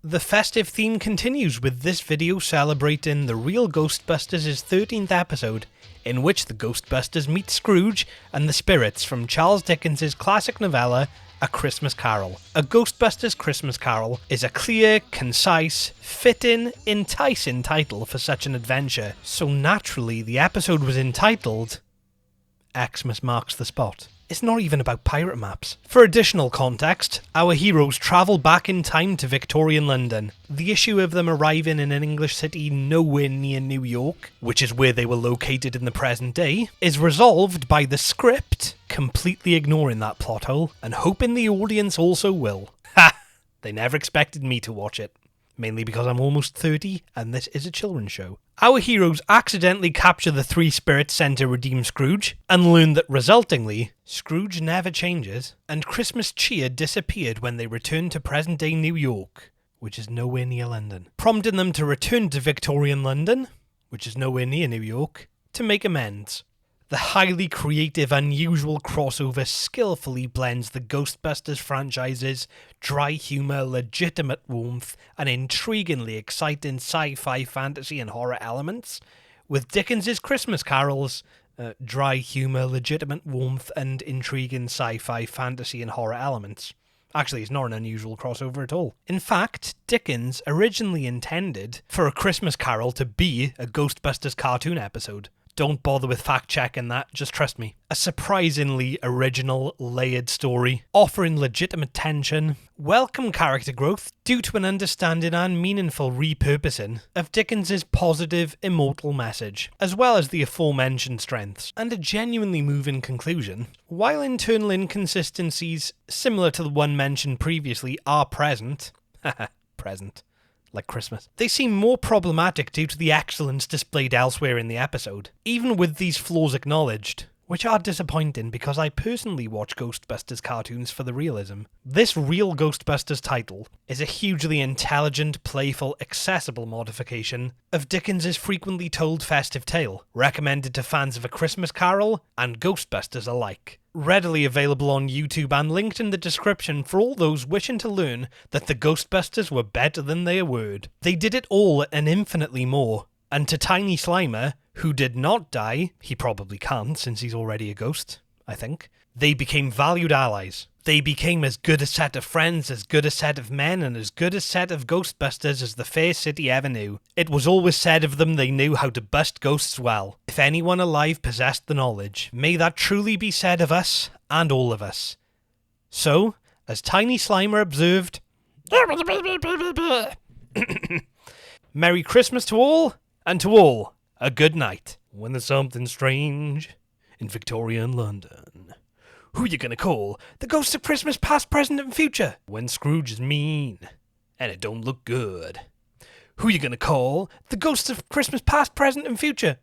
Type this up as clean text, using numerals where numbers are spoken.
The festive theme continues with this video celebrating the Real Ghostbusters' 13th episode, in which the Ghostbusters meet Scrooge and the spirits from Charles Dickens' classic novella, A Christmas Carol. A Ghostbusters Christmas Carol is a clear, concise, fitting, enticing title for such an adventure, so naturally the episode was entitled Xmas Marks the Spot. It's not even about pirate maps. For additional context, our heroes travel back in time to Victorian London. The issue of them arriving in an English city nowhere near New York, which is where they were located in the present day, is resolved by the script completely ignoring that plot hole and hoping the audience also will. Ha! They never expected me to watch it. Mainly because I'm almost 30 and this is a children's show. Our heroes accidentally capture the three spirits sent to redeem Scrooge, and learn that resultingly, Scrooge never changes, and Christmas cheer disappeared when they returned to present-day New York, which is nowhere near London, prompting them to return to Victorian London, which is nowhere near New York, to make amends. The highly creative, unusual crossover skillfully blends the Ghostbusters franchise's dry humour, legitimate warmth, and intriguingly exciting sci-fi, fantasy, and horror elements with Dickens' Christmas Carol's dry humour, legitimate warmth, and intriguing sci-fi, fantasy, and horror elements. Actually, it's not an unusual crossover at all. In fact, Dickens originally intended for A Christmas Carol to be a Ghostbusters cartoon episode. Don't bother with fact-checking that, just trust me. A surprisingly original, layered story, offering legitimate tension, welcome character growth due to an understanding and meaningful repurposing of Dickens' positive, immortal message, as well as the aforementioned strengths, and a genuinely moving conclusion. While internal inconsistencies, similar to the one mentioned previously, are present, present, like Christmas, they seem more problematic due to the excellence displayed elsewhere in the episode, even with these flaws acknowledged, which are disappointing because I personally watch Ghostbusters cartoons for the realism. This Real Ghostbusters title is a hugely intelligent, playful, accessible modification of Dickens' frequently told festive tale, recommended to fans of A Christmas Carol and Ghostbusters alike. Readily available on YouTube and linked in the description for all those wishing to learn that the Ghostbusters were better than their word. They did it all and infinitely more. And to Tiny Slimer, who did not die, he probably can't since he's already a ghost, I think, they became valued allies. They became as good a set of friends, as good a set of men, and as good a set of Ghostbusters as the fair city ever knew. It was always said of them they knew how to bust ghosts well. If anyone alive possessed the knowledge, may that truly be said of us, and all of us. So, as Tiny Slimer observed, Merry Christmas to all, and to all, a good night. When there's something strange in Victorian London, who you gonna call? The ghosts of Christmas past, present, and future. When Scrooge is mean, and it don't look good, who you gonna call? The ghosts of Christmas past, present, and future.